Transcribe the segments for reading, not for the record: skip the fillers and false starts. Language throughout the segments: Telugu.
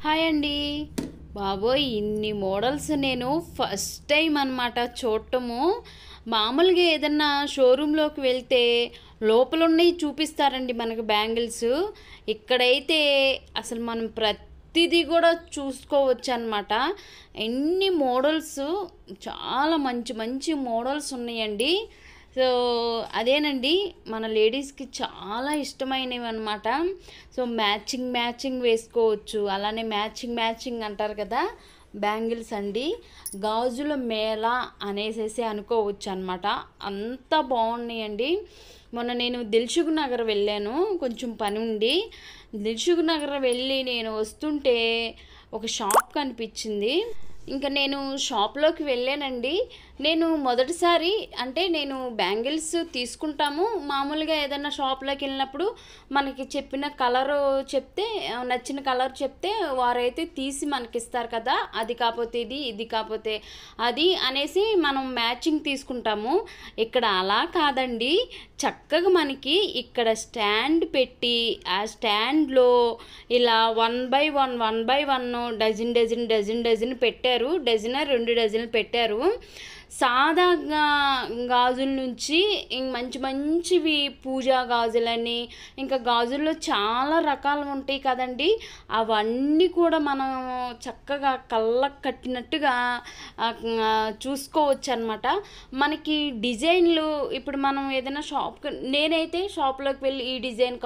హాయ్ అండి. బాబోయ్! ఇన్ని మోడల్స్ నేను ఫస్ట్ టైం అనమాట చూడటము. మామూలుగా ఏదన్నా షోరూంలోకి వెళ్తే లోపలున్నయి చూపిస్తారండి మనకు బ్యాంగిల్స్. ఇక్కడైతే అసలు మనం ప్రతిదీ కూడా చూసుకోవచ్చనమాట. ఎన్ని మోడల్స్, చాలా మంచి మంచి మోడల్స్ ఉన్నాయండి. సో అదేనండి మన లేడీస్కి చాలా ఇష్టమైనవి అనమాట. సో మ్యాచింగ్ వేసుకోవచ్చు. అలానే మ్యాచింగ్ అంటారు కదా బ్యాంగిల్స్ అండి. గాజుల మేళ అనేసేసి అనుకోవచ్చు అనమాట. అంత బాగున్నాయండి. మొన్న నేను దిల్సుఖ్ నగర్ వెళ్ళాను, కొంచెం పని ఉండి. దిల్సుఖ్ నగర్ వెళ్ళి నేను వస్తుంటే ఒక షాప్ కనిపించింది. ఇంకా నేను షాప్లోకి వెళ్ళానండి. నేను మొదటిసారి అంటే నేను బ్యాంగిల్స్ తీసుకుంటాము మామూలుగా. ఏదైనా షాప్లోకి వెళ్ళినప్పుడు మనకి చెప్పిన కలరు చెప్తే, నచ్చిన కలర్ చెప్తే వారైతే తీసి మనకి ఇస్తారు కదా, అది కాకపోతే ఇది కాకపోతే అది అనేసి మనం మ్యాచింగ్ తీసుకుంటాము. ఇక్కడ అలా కాదండి. చక్కగా మనకి ఇక్కడ స్టాండ్ పెట్టి ఆ స్టాండ్లో ఇలా 1 by 1 డజన్ పెట్టారు. డజన్ 2 డజన్లు పెట్టారు. సాదా గాజుల నుంచి మంచి మంచివి పూజా గాజులని, ఇంకా గాజుల్లో చాలా రకాలు ఉంటాయి కదండి. అవన్నీ కూడా మనం చక్కగా కళ్ళకు కట్టినట్టుగా చూసుకోవచ్చు అనమాట. మనకి డిజైన్లు ఇప్పుడు మనం ఏదైనా నేనైతే షాప్లోకి వెళ్ళి ఈ డిజైన్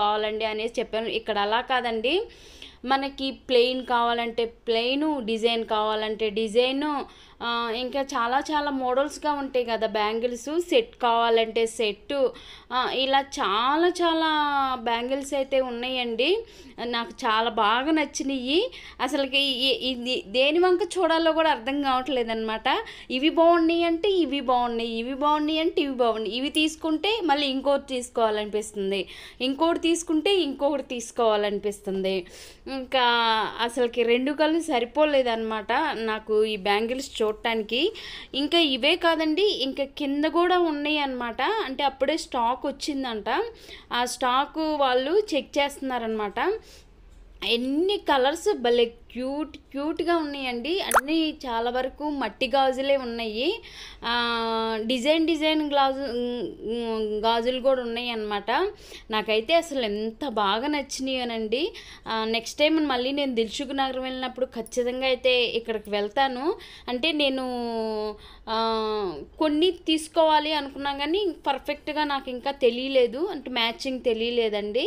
కావాలండి అనేసి చెప్పాను. ఇక్కడ అలా కాదండి. మనకి ప్లెయిన్ కావాలంటే ప్లెయిను, డిజైన్ కావాలంటే డిజైను, ఇంకా చాలా మోడల్స్గా ఉంటాయి కదా బ్యాంగిల్స్. సెట్ కావాలంటే సెట్టు, ఇలా చాలా బ్యాంగిల్స్ అయితే ఉన్నాయండి. నాకు చాలా బాగా నచ్చినాయి. అసలుకి ఇది దేని వంక చూడాలో కూడా అర్థం కావట్లేదు అనమాట. ఇవి బాగున్నాయి అంటే ఇవి బాగున్నాయి, ఇవి బాగున్నాయి అంటే ఇవి బాగున్నాయి. ఇవి తీసుకుంటే మళ్ళీ ఇంకోటి తీసుకోవాలనిపిస్తుంది, ఇంకోటి తీసుకుంటే ఇంకొకటి తీసుకోవాలనిపిస్తుంది. ఇంకా అసలుకి రెండు కళ్ళు సరిపోలేదన్నమాట నాకు ఈ బ్యాంగిల్స్ చూడటానికి. ఇంకా ఇవే కాదండి, ఇంకా కింద కూడా ఉన్నాయి అన్నమాట. అంటే అప్పుడే స్టాక్ వచ్చిందంట. ఆ స్టాకు వాళ్ళు చెక్ చేస్తున్నారనమాట. ఎన్ని కలర్స్ భలే క్యూట్గా ఉన్నాయండి. అన్నీ చాలా వరకు మట్టి గాజులే ఉన్నాయి. డిజైన్ గాజులు కూడా ఉన్నాయి అన్నమాట. నాకైతే అసలు ఎంత బాగా నచ్చినాయోనండి. నెక్స్ట్ టైం మళ్ళీ నేను దిల్సుఖ్ నగర్ వెళ్ళినప్పుడు ఖచ్చితంగా అయితే ఇక్కడికి వెళ్తాను. అంటే నేను కొన్ని తీసుకోవాలి అనుకున్నా కానీ పర్ఫెక్ట్గా నాకు ఇంకా తెలియలేదు, అంటే మ్యాచింగ్ తెలియలేదండి.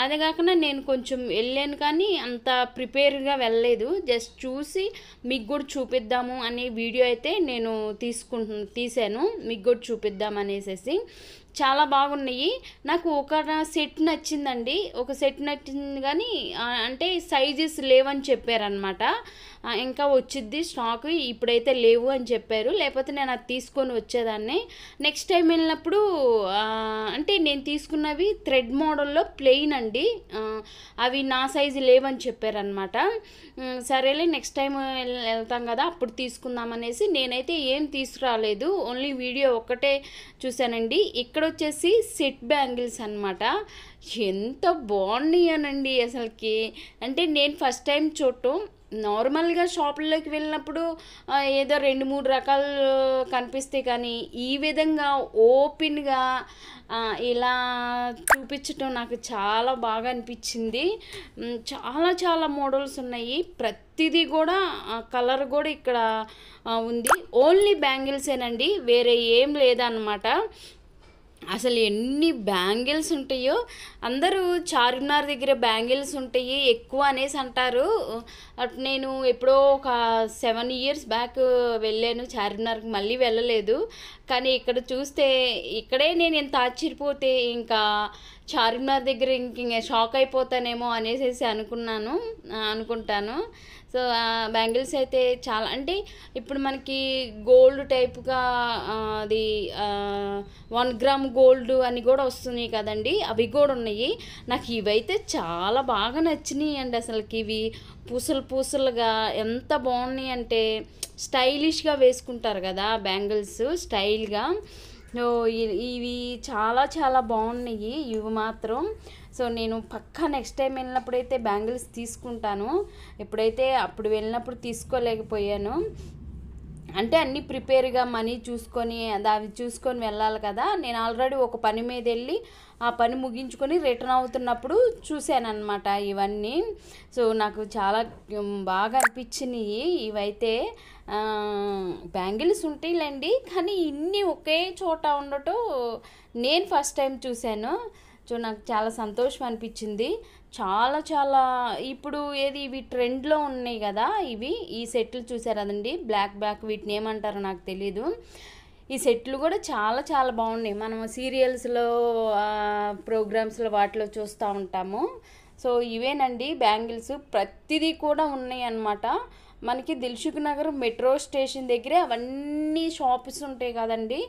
అదే కాకుండా నేను కొంచెం వెళ్ళాను కానీ అంత ప్రిపేర్గా వెళ్ళలేదు. జస్ట్ చూసి మీకు కూడా చూపిద్దాము అనే వీడియో అయితే నేను తీసాను, మీకు కూడా చూపిద్దాం అనేసి. చాలా బాగున్నాయి. నాకు ఒక సెట్ నచ్చిందండి, ఒక సెట్ నచ్చింది కానీ అంటే సైజెస్ లేవని చెప్పారనమాట. ఇంకా వచ్చిద్ది స్టాక్, ఇప్పుడైతే లేవు అని చెప్పారు. లేకపోతే నేను అది తీసుకొని వచ్చేదాన్ని. నెక్స్ట్ టైం వెళ్ళినప్పుడు అంటే నేను తీసుకున్నవి థ్రెడ్ మోడల్లో ప్లెయిన్ అండి. అవి నా సైజు లేవని చెప్పారనమాట. సరేలే నెక్స్ట్ టైం వెళ్తాం కదా అప్పుడు తీసుకుందాం అనేసి నేనైతే ఏం తీసుకురాలేదు, ఓన్లీ వీడియో ఒక్కటే చూశానండి. ఇక్కడ వచ్చేసి సెట్ బ్యాంగిల్స్ అనమాట. ఎంత బాగున్నాయనండి అసలుకి. అంటే నేను ఫస్ట్ టైం చూడటం. నార్మల్గా షాపుల్లోకి వెళ్ళినప్పుడు ఏదో 2-3 రకాలు కనిపిస్తాయి కానీ ఈ విధంగా ఓపెన్గా ఇలా చూపించటం నాకు చాలా బాగా అనిపించింది. చాలా మోడల్స్ ఉన్నాయి. ప్రతిదీ కూడా కలర్ కూడా ఇక్కడ ఉంది. ఓన్లీ బ్యాంగిల్సేనండి, వేరే ఏం లేదన్నమాట. అసలు ఎన్ని బ్యాంగిల్స్ ఉంటాయో. అందరూ చార్మినార్ దగ్గర బ్యాంగిల్స్ ఉంటాయి ఎక్కువ అనేసి అంటారు. నేను ఎప్పుడో ఒక 7 years బ్యాక్ వెళ్ళాను చార్మినార్కి, మళ్ళీ వెళ్ళలేదు. కానీ ఇక్కడ చూస్తే ఇక్కడే నేను ఎంత ఆశ్చర్యపోతే ఇంకా చార్మినార్ దగ్గర ఇంక షాక్ అయిపోతానేమో అనేసి అనుకుంటాను. సో బ్యాంగిల్స్ అయితే చాలా, అంటే ఇప్పుడు మనకి గోల్డ్ టైప్గా అది 1 గ్రామ్ గోల్డ్ అని కూడా వస్తున్నాయి కదండి, అవి కూడా ఉన్నాయి. నాకు ఇవైతే చాలా బాగా నచ్చినాయి అండి. అసలుకి ఇవి పూసలుగా ఎంత బాగున్నాయి అంటే స్టైలిష్గా వేసుకుంటారు కదా బ్యాంగిల్స్ స్టైల్గా. ఇవి చాలా బాగున్నాయి. ఇవి మాత్రం సో నేను పక్కా నెక్స్ట్ టైం వెళ్ళినప్పుడైతే బ్యాంగిల్స్ తీసుకుంటాను. అప్పుడు వెళ్ళినప్పుడు తీసుకోలేకపోయాను. అంటే అన్నీ ప్రిపేర్గా మనీ చూసుకొని అవి చూసుకొని వెళ్ళాలి కదా. నేను ఆల్రెడీ ఒక పని మీద వెళ్ళి ఆ పని ముగించుకొని రిటర్న్ అవుతున్నప్పుడు చూశానన్నమాట ఇవన్నీ. సో నాకు చాలా బాగా అనిపించినాయి ఇవైతే. బ్యాంగిల్స్ ఉంటాయిలేండి, కానీ ఇన్ని ఒకే చోట ఉండటం నేను ఫస్ట్ టైం చూశాను. సో నాకు చాలా సంతోషం అనిపించింది. చాలా చాలా ఇప్పుడు ఇవి ట్రెండ్లో ఉన్నాయి కదా, ఈ సెట్లు చూసారు అదండి, బ్లాక్ వీటిని ఏమంటారో నాకు తెలీదు. ఈ సెట్లు కూడా చాలా చాలా బాగున్నాయి. మనం సీరియల్స్లో ప్రోగ్రామ్స్లో వాటిలో చూస్తూ ఉంటాము. సో ఇవేనండి బ్యాంగిల్స్, ప్రతిదీ కూడా ఉన్నాయి అన్నమాట. మనకి దిల్సుఖ్ నగర్ మెట్రో స్టేషన్ దగ్గరే అవన్నీ షాప్స్ ఉంటాయి కదండి,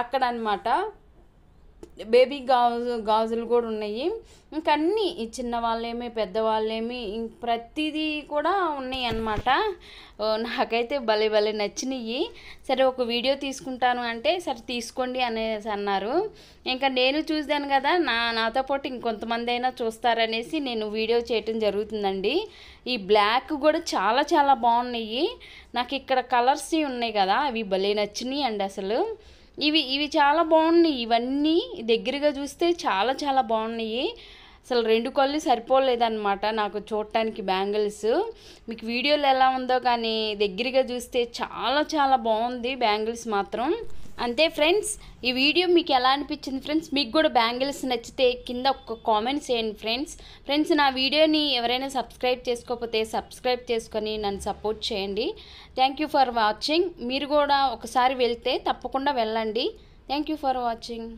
అక్కడ అన్నమాట. బేబీ గాజులు కూడా ఉన్నాయి. ఇంకా అన్నీ చిన్నవాళ్ళేమి పెద్దవాళ్ళేమి ప్రతిదీ కూడా ఉన్నాయి అన్నమాట. నాకైతే భలే భలే నచ్చినాయి. సరే ఒక వీడియో తీసుకుంటాను అంటే సరే తీసుకోండి అనేసి అన్నారు. ఇంకా నేను చూసాను కదా, నాతో పాటు ఇంకొంతమంది అయినా చూస్తారనేసి నేను వీడియో చేయటం జరుగుతుందండి. ఈ బ్లాక్ కూడా చాలా చాలా బాగున్నాయి. నాకు ఇక్కడ కలర్స్ ఉన్నాయి కదా, అవి భలే నచ్చినాయి అండి అసలు. ఇవి చాలా బాగున్నాయి. ఇవన్నీ దగ్గరగా చూస్తే చాలా చాలా బాగున్నాయి. అసలు 2 కళ్ళు సరిపోలేదన్నమాట నాకు చూడటానికి బ్యాంగిల్స్. మీకు వీడియోలో ఎలా ఉందో కానీ దగ్గరగా చూస్తే చాలా చాలా బాగుంది బ్యాంగిల్స్ మాత్రం. అంతే ఫ్రెండ్స్, ఈ వీడియో మీకు ఎలా అనిపించింది ఫ్రెండ్స్? మీకు కూడా బ్యాంగిల్స్ నచ్చితే కింద ఒక కామెంట్ చేయండి ఫ్రెండ్స్. నా వీడియోని ఎవరైనా సబ్స్క్రైబ్ చేసుకోకపోతే సబ్స్క్రైబ్ చేసుకొని నన్ను సపోర్ట్ చేయండి. Thank you for watching. మీరు కూడా ఒకసారి వెళ్తే తప్పకుండా వెళ్ళండి. Thank you for watching.